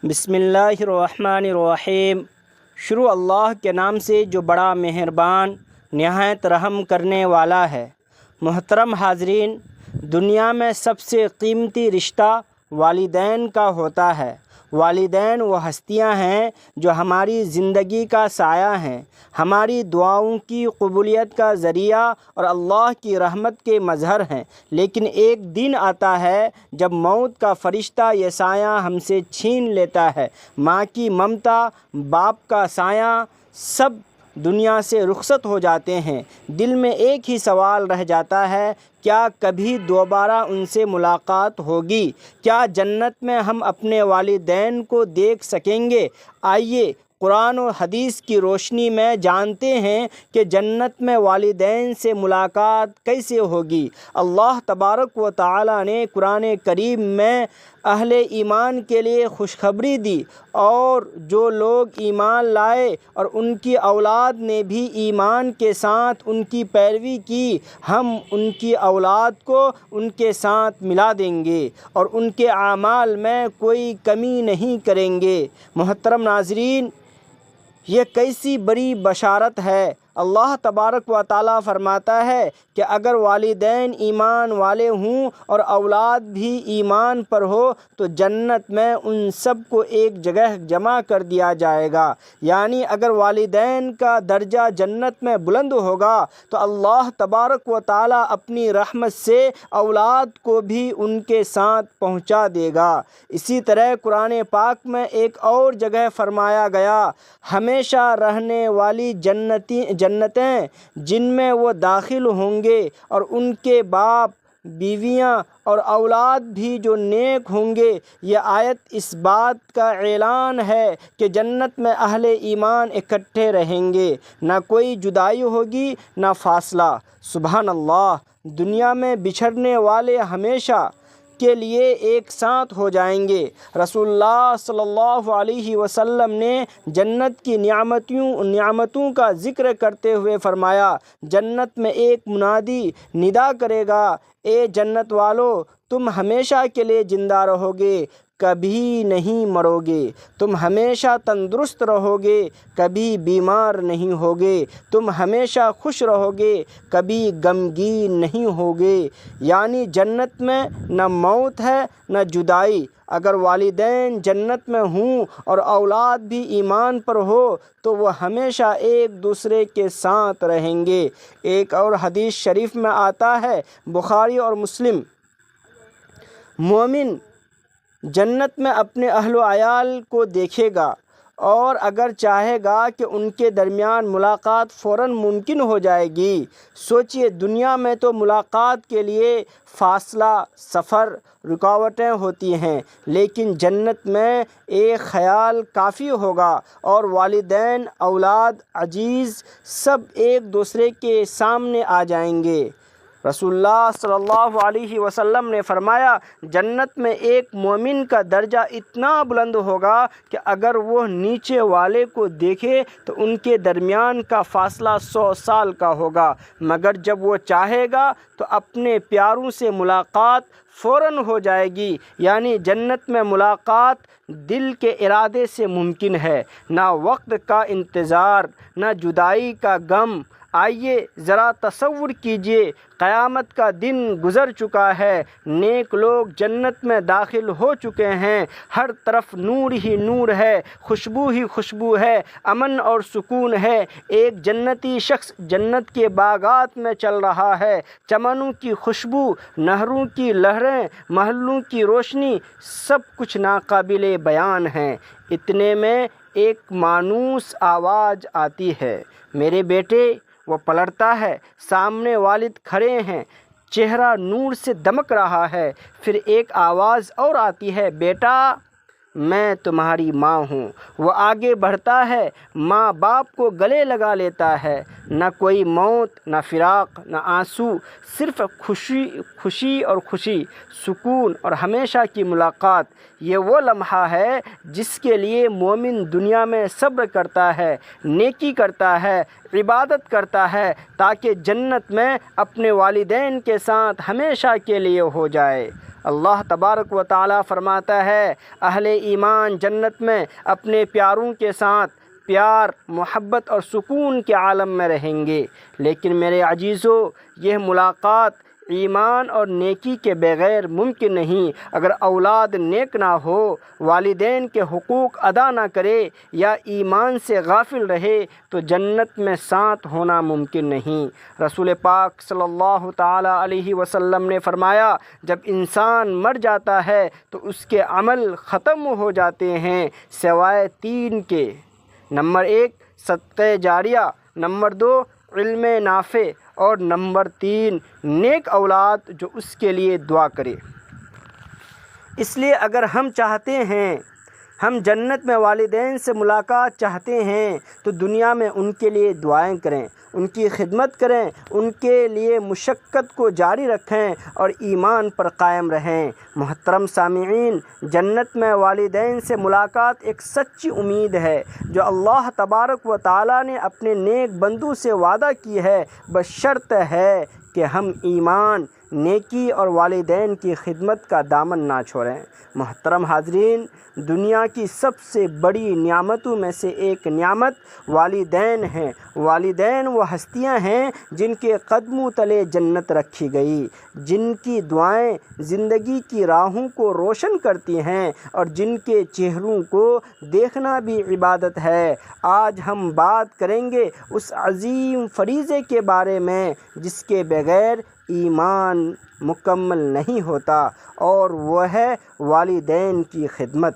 بسم اللہ الرحمن الرحیم۔ شروع اللہ کے نام سے جو بڑا مہربان نہایت رحم کرنے والا ہے۔ محترم حاضرین، دنیا میں سب سے قیمتی رشتہ والدین کا ہوتا ہے۔ والدین وہ ہستیاں ہیں جو ہماری زندگی کا سایہ ہیں، ہماری دعاؤں کی قبولیت کا ذریعہ اور اللہ کی رحمت کے مظہر ہیں۔ لیکن ایک دن آتا ہے جب موت کا فرشتہ یہ سایہ ہم سے چھین لیتا ہے۔ ماں کی ممتا، باپ کا سایہ، سب دنیا سے رخصت ہو جاتے ہیں۔ دل میں ایک ہی سوال رہ جاتا ہے، کیا کبھی دوبارہ ان سے ملاقات ہوگی؟ کیا جنت میں ہم اپنے والدین کو دیکھ سکیں گے؟ آئیے قرآن و حدیث کی روشنی میں جانتے ہیں کہ جنت میں والدین سے ملاقات کیسے ہوگی۔ اللہ تبارک و تعالی نے قرآن کریم میں اہل ایمان کے لیے خوشخبری دی، اور جو لوگ ایمان لائے اور ان کی اولاد نے بھی ایمان کے ساتھ ان کی پیروی کی، ہم ان کی اولاد کو ان کے ساتھ ملا دیں گے اور ان کے اعمال میں کوئی کمی نہیں کریں گے۔ محترم ناظرین، یہ کیسی بڑی بشارت ہے۔ اللہ تبارک و تعالیٰ فرماتا ہے کہ اگر والدین ایمان والے ہوں اور اولاد بھی ایمان پر ہو تو جنت میں ان سب کو ایک جگہ جمع کر دیا جائے گا۔ یعنی اگر والدین کا درجہ جنت میں بلند ہوگا تو اللہ تبارک و تعالیٰ اپنی رحمت سے اولاد کو بھی ان کے ساتھ پہنچا دے گا۔ اسی طرح قرآن پاک میں ایک اور جگہ فرمایا گیا، ہمیشہ رہنے والی جنتیں جن میں وہ داخل ہوں گے اور ان کے باپ، بیویاں اور اولاد بھی جو نیک ہوں گے۔ یہ آیت اس بات کا اعلان ہے کہ جنت میں اہل ایمان اکٹھے رہیں گے، نہ کوئی جدائی ہوگی نہ فاصلہ۔ سبحان اللہ! دنیا میں بچھڑنے والے ہمیشہ کے لیے ایک ساتھ ہو جائیں گے۔ رسول اللہ صلی اللہ علیہ وسلم نے جنت کی نعمتوں کا ذکر کرتے ہوئے فرمایا، جنت میں ایک منادی ندا کرے گا، اے جنت والو، تم ہمیشہ کے لیے زندہ رہو گے، کبھی نہیں مرو گے۔ تم ہمیشہ تندرست رہو گے، کبھی بیمار نہیں ہوگے۔ تم ہمیشہ خوش رہو گے، کبھی غمگین نہیں ہوگے۔ یعنی جنت میں نہ موت ہے نہ جدائی۔ اگر والدین جنت میں ہوں اور اولاد بھی ایمان پر ہو تو وہ ہمیشہ ایک دوسرے کے ساتھ رہیں گے۔ ایک اور حدیث شریف میں آتا ہے، بخاری اور مسلم، مومن جنت میں اپنے اہل و عیال کو دیکھے گا اور اگر چاہے گا کہ ان کے درمیان ملاقات فوراً ممکن ہو جائے گی۔ سوچئے، دنیا میں تو ملاقات کے لیے فاصلہ، سفر، رکاوٹیں ہوتی ہیں، لیکن جنت میں ایک خیال کافی ہوگا اور والدین، اولاد، عزیز سب ایک دوسرے کے سامنے آ جائیں گے۔ رسول اللہ صلی اللہ علیہ وسلم نے فرمایا، جنت میں ایک مومن کا درجہ اتنا بلند ہوگا کہ اگر وہ نیچے والے کو دیکھے تو ان کے درمیان کا فاصلہ 100 سال کا ہوگا، مگر جب وہ چاہے گا تو اپنے پیاروں سے ملاقات فوراً ہو جائے گی۔ یعنی جنت میں ملاقات دل کے ارادے سے ممکن ہے، نہ وقت کا انتظار، نہ جدائی کا غم۔ آئیے ذرا تصور کیجئے، قیامت کا دن گزر چکا ہے، نیک لوگ جنت میں داخل ہو چکے ہیں، ہر طرف نور ہی نور ہے، خوشبو ہی خوشبو ہے، امن اور سکون ہے۔ ایک جنتی شخص جنت کے باغات میں چل رہا ہے، چمنوں کی خوشبو، نہروں کی لہریں، محلوں کی روشنی، سب کچھ ناقابل بیان ہے۔ اتنے میں ایک مانوس آواز آتی ہے، میرے بیٹے۔ وہ پلٹتا ہے، سامنے والد کھڑے ہیں، چہرہ نور سے دمک رہا ہے۔ پھر ایک آواز اور آتی ہے، بیٹا، میں تمہاری ماں ہوں۔ وہ آگے بڑھتا ہے، ماں باپ کو گلے لگا لیتا ہے۔ نہ کوئی موت، نہ فراق، نہ آنسو، صرف خوشی اور خوشی، سکون اور ہمیشہ کی ملاقات۔ یہ وہ لمحہ ہے جس کے لیے مومن دنیا میں صبر کرتا ہے، نیکی کرتا ہے، عبادت کرتا ہے، تاکہ جنت میں اپنے والدین کے ساتھ ہمیشہ کے لیے ہو جائے۔ اللہ تبارک و تعالی فرماتا ہے اہل ایمان جنت میں اپنے پیاروں کے ساتھ پیار، محبت اور سکون کے عالم میں رہیں گے، لیکن میرے عزیزو یہ ملاقات ایمان اور نیکی کے بغیر ممکن نہیں۔ اگر اولاد نیک نہ ہو، والدین کے حقوق ادا نہ کرے یا ایمان سے غافل رہے تو جنت میں ساتھ ہونا ممکن نہیں۔ رسول پاک صلی اللہ تعالیٰ علیہ وسلم نے فرمایا جب انسان مر جاتا ہے تو اس کے عمل ختم ہو جاتے ہیں سوائے تین کے، نمبر 1 صدقہ جاریہ، نمبر 2 علم نافع اور نمبر 3 نیک اولاد جو اس کے لیے دعا کرے۔ اس لیے اگر ہم چاہتے ہیں، ہم جنت میں والدین سے ملاقات چاہتے ہیں تو دنیا میں ان کے لیے دعائیں کریں، ان کی خدمت کریں، ان کے لیے مشقت کو جاری رکھیں اور ایمان پر قائم رہیں۔ محترم سامعین، جنت میں والدین سے ملاقات ایک سچی امید ہے جو اللہ تبارک و تعالیٰ نے اپنے نیک بندوں سے وعدہ کی ہے، بشرط ہے کہ ہم ایمان، نیکی اور والدین کی خدمت کا دامن نہ چھوڑیں۔ محترم حاضرین، دنیا کی سب سے بڑی نعمتوں میں سے ایک نعمت والدین ہیں۔ والدین وہ ہستیاں ہیں جن کے قدموں تلے جنت رکھی گئی، جن کی دعائیں زندگی کی راہوں کو روشن کرتی ہیں اور جن کے چہروں کو دیکھنا بھی عبادت ہے۔ آج ہم بات کریں گے اس عظیم فریضے کے بارے میں جس کے بغیر ایمان مکمل نہیں ہوتا، اور وہ ہے والدین کی خدمت۔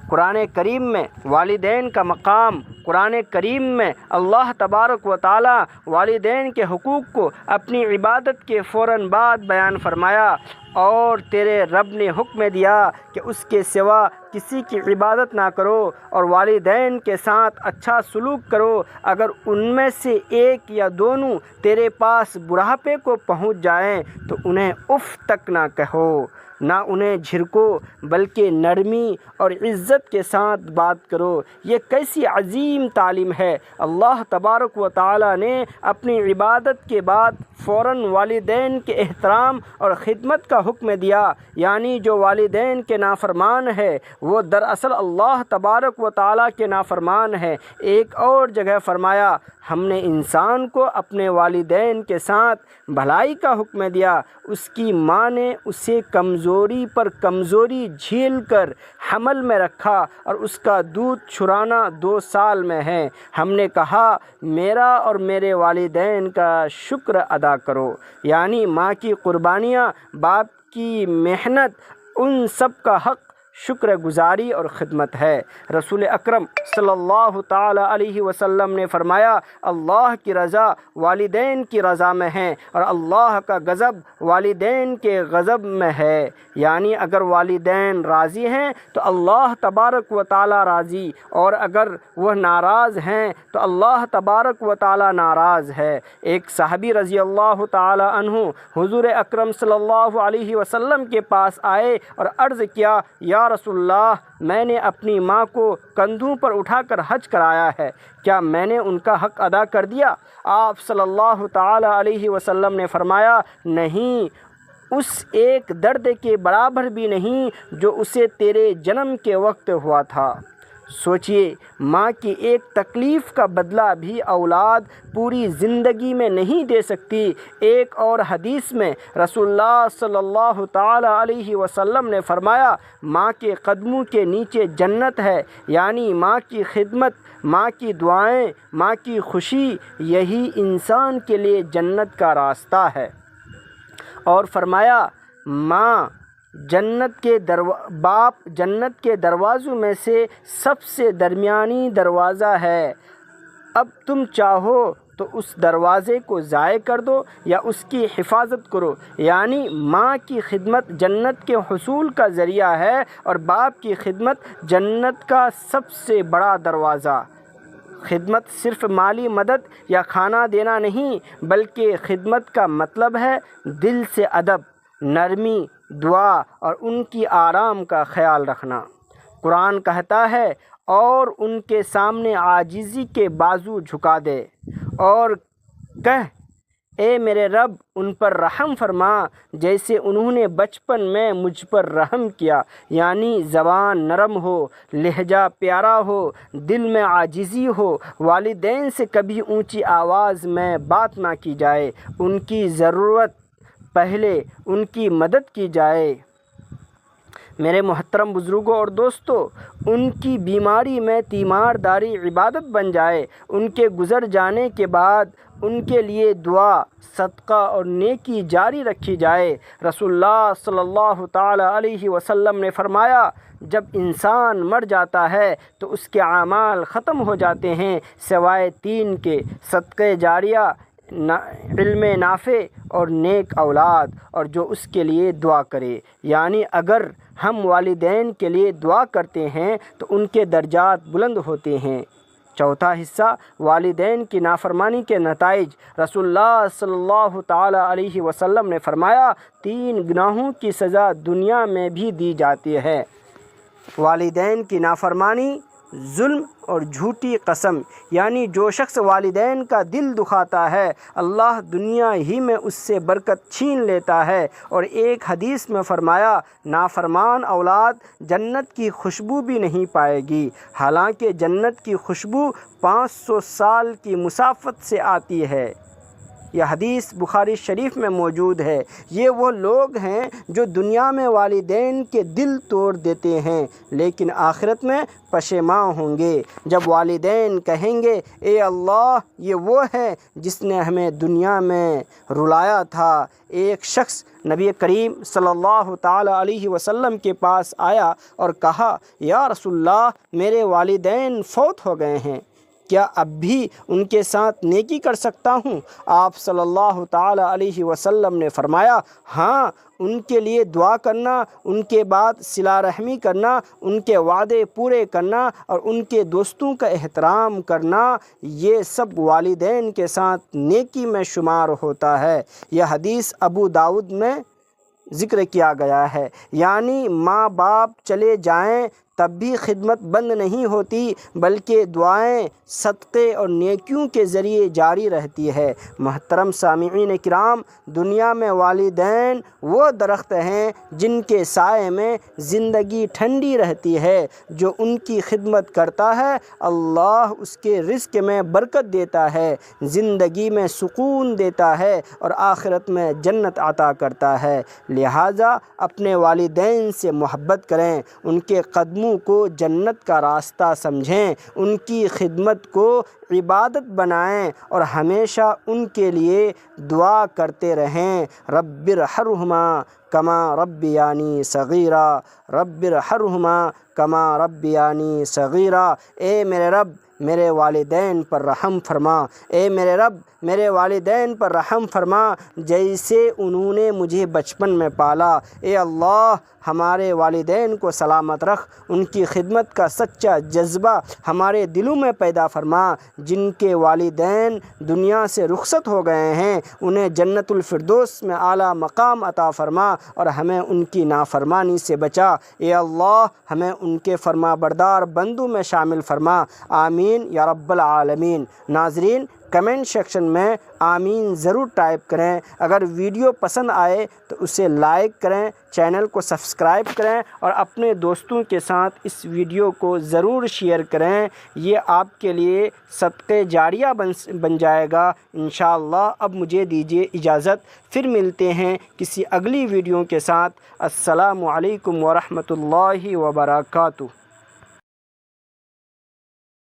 قرآن کریم میں والدین کا مقام، قرآن کریم میں اللہ تبارک و تعالی والدین کے حقوق کو اپنی عبادت کے فوراً بعد بیان فرمایا، اور تیرے رب نے حکم دیا کہ اس کے سوا کسی کی عبادت نہ کرو اور والدین کے ساتھ اچھا سلوک کرو۔ اگر ان میں سے ایک یا دونوں تیرے پاس بڑھاپے کو پہنچ جائیں تو انہیں اف تک نہ کہو، نہ انہیں جھڑکو، بلکہ نرمی اور عزت کے ساتھ بات کرو۔ یہ کیسی عظیم تعلیم ہے! اللہ تبارک و تعالی نے اپنی عبادت کے بعد فوراً والدین کے احترام اور خدمت کا حکم دیا، یعنی جو والدین کے نافرمان ہے وہ دراصل اللہ تبارک و تعالی کے نافرمان ہے۔ ایک اور جگہ فرمایا ہم نے انسان کو اپنے والدین کے ساتھ بھلائی کا حکم دیا، اس کی ماں نے اسے کمزوری پر کمزوری جھیل کر حمل میں رکھا اور اس کا دودھ چھرانا 2 سال میں ہے۔ ہم نے کہا میرا اور میرے والدین کا شکر ادا کرو، یعنی ماں کی قربانیاں، باپ کی محنت، ان سب کا حق شکر گزاری اور خدمت ہے۔ رسول اکرم صلی اللہ تعالیٰ علیہ وسلم نے فرمایا اللہ کی رضا والدین کی رضا میں ہے اور اللہ کا غضب والدین کے غضب میں ہے، یعنی اگر والدین راضی ہیں تو اللہ تبارک و تعالیٰ راضی، اور اگر وہ ناراض ہیں تو اللہ تبارک و تعالیٰ ناراض ہے۔ ایک صحابی رضی اللہ تعالیٰ عنہ حضور اکرم صلی اللہ علیہ وسلم کے پاس آئے اور عرض کیا یا رسول اللہ، میں نے اپنی ماں کو کندھوں پر اٹھا کر حج کرایا ہے، کیا میں نے ان کا حق ادا کر دیا؟ آپ صلی اللہ تعالی علیہ وسلم نے فرمایا نہیں، اس ایک درد کے برابر بھی نہیں جو اسے تیرے جنم کے وقت ہوا تھا۔ سوچئے، ماں کی ایک تکلیف کا بدلہ بھی اولاد پوری زندگی میں نہیں دے سکتی۔ ایک اور حدیث میں رسول اللہ صلی اللہ تعالی علیہ وسلم نے فرمایا ماں کے قدموں کے نیچے جنت ہے، یعنی ماں کی خدمت، ماں کی دعائیں، ماں کی خوشی، یہی انسان کے لیے جنت کا راستہ ہے۔ اور فرمایا ماں باپ جنت کے دروازوں میں سے سب سے درمیانی دروازہ ہے۔ اب تم چاہو تو اس دروازے کو ضائع کر دو یا اس کی حفاظت کرو، یعنی ماں کی خدمت جنت کے حصول کا ذریعہ ہے اور باپ کی خدمت جنت کا سب سے بڑا دروازہ۔ خدمت صرف مالی مدد یا کھانا دینا نہیں، بلکہ خدمت کا مطلب ہے دل سے ادب، نرمی، دعا اور ان کی آرام کا خیال رکھنا۔ قرآن کہتا ہے اور ان کے سامنے عاجزی کے بازو جھکا دے اور کہہ اے میرے رب ان پر رحم فرما جیسے انہوں نے بچپن میں مجھ پر رحم کیا، یعنی زبان نرم ہو، لہجہ پیارا ہو، دل میں عاجزی ہو، والدین سے کبھی اونچی آواز میں بات نہ کی جائے، ان کی ضرورت پہلے ان کی مدد کی جائے۔ میرے محترم بزرگوں اور دوستو، ان کی بیماری میں تیمارداری عبادت بن جائے، ان کے گزر جانے کے بعد ان کے لیے دعا، صدقہ اور نیکی جاری رکھی جائے۔ رسول اللہ صلی اللہ تعالی علیہ وسلم نے فرمایا، جب انسان مر جاتا ہے تو اس کے اعمال ختم ہو جاتے ہیں سوائے تین کے: صدقہ جاریہ، علم نافع اور نیک اولاد، اور جو اس کے لیے دعا کرے۔ یعنی اگر ہم والدین کے لیے دعا کرتے ہیں تو ان کے درجات بلند ہوتے ہیں۔ چوتھا حصہ، والدین کی نافرمانی کے نتائج۔ رسول اللہ صلی اللہ تعالی علیہ وسلم نے فرمایا، 3 گناہوں کی سزا دنیا میں بھی دی جاتی ہے: والدین کی نافرمانی، ظلم اور جھوٹی قسم۔ یعنی جو شخص والدین کا دل دکھاتا ہے، اللہ دنیا ہی میں اس سے برکت چھین لیتا ہے۔ اور ایک حدیث میں فرمایا، نافرمان اولاد جنت کی خوشبو بھی نہیں پائے گی، حالانکہ جنت کی خوشبو 500 سال کی مسافت سے آتی ہے۔ یہ حدیث بخاری شریف میں موجود ہے۔ یہ وہ لوگ ہیں جو دنیا میں والدین کے دل توڑ دیتے ہیں، لیکن آخرت میں پشیماں ہوں گے، جب والدین کہیں گے، اے اللہ، یہ وہ ہے جس نے ہمیں دنیا میں رلایا تھا۔ ایک شخص نبی کریم صلی اللہ تعالی علیہ وسلم کے پاس آیا اور کہا، یا رسول اللہ، میرے والدین فوت ہو گئے ہیں، کیا اب بھی ان کے ساتھ نیکی کر سکتا ہوں؟ آپ صلی اللہ تعالی علیہ وسلم نے فرمایا، ہاں، ان کے لیے دعا کرنا، ان کے بعد صلہ رحمی کرنا، ان کے وعدے پورے کرنا اور ان کے دوستوں کا احترام کرنا، یہ سب والدین کے ساتھ نیکی میں شمار ہوتا ہے۔ یہ حدیث ابو داؤد میں ذکر کیا گیا ہے۔ یعنی ماں باپ چلے جائیں تب بھی خدمت بند نہیں ہوتی، بلکہ دعائیں، صدقے اور نیکیوں کے ذریعے جاری رہتی ہے۔ محترم سامعین کرام، دنیا میں والدین وہ درخت ہیں جن کے سائے میں زندگی ٹھنڈی رہتی ہے۔ جو ان کی خدمت کرتا ہے، اللہ اس کے رزق میں برکت دیتا ہے، زندگی میں سکون دیتا ہے اور آخرت میں جنت عطا کرتا ہے۔ لہٰذا اپنے والدین سے محبت کریں، ان کے قدموں کو جنت کا راستہ سمجھیں، ان کی خدمت کو عبادت بنائیں اور ہمیشہ ان کے لیے دعا کرتے رہیں۔ رب ارحمہما کما ربیانی صغیرا، رب ارحمہما کما ربیانی صغیرا۔ اے میرے رب، میرے والدین پر رحم فرما، اے میرے رب، میرے والدین پر رحم فرما جیسے انہوں نے مجھے بچپن میں پالا۔ اے اللہ، ہمارے والدین کو سلامت رکھ، ان کی خدمت کا سچا جذبہ ہمارے دلوں میں پیدا فرما۔ جن کے والدین دنیا سے رخصت ہو گئے ہیں، انہیں جنت الفردوس میں اعلیٰ مقام عطا فرما اور ہمیں ان کی نافرمانی سے بچا۔ اے اللہ، ہمیں ان کے فرما بردار بندوں میں شامل فرما۔ آمین یا رب العالمین۔ ناظرین، کمنٹ سیکشن میں آمین ضرور ٹائپ کریں۔ اگر ویڈیو پسند آئے تو اسے لائک کریں، چینل کو سبسکرائب کریں اور اپنے دوستوں کے ساتھ اس ویڈیو کو ضرور شیئر کریں۔ یہ آپ کے لیے صدقہ جاریہ بن جائے گا انشاءاللہ۔ اب مجھے دیجیے اجازت، پھر ملتے ہیں کسی اگلی ویڈیو کے ساتھ۔ السلام علیکم ورحمۃ اللہ وبرکاتہ۔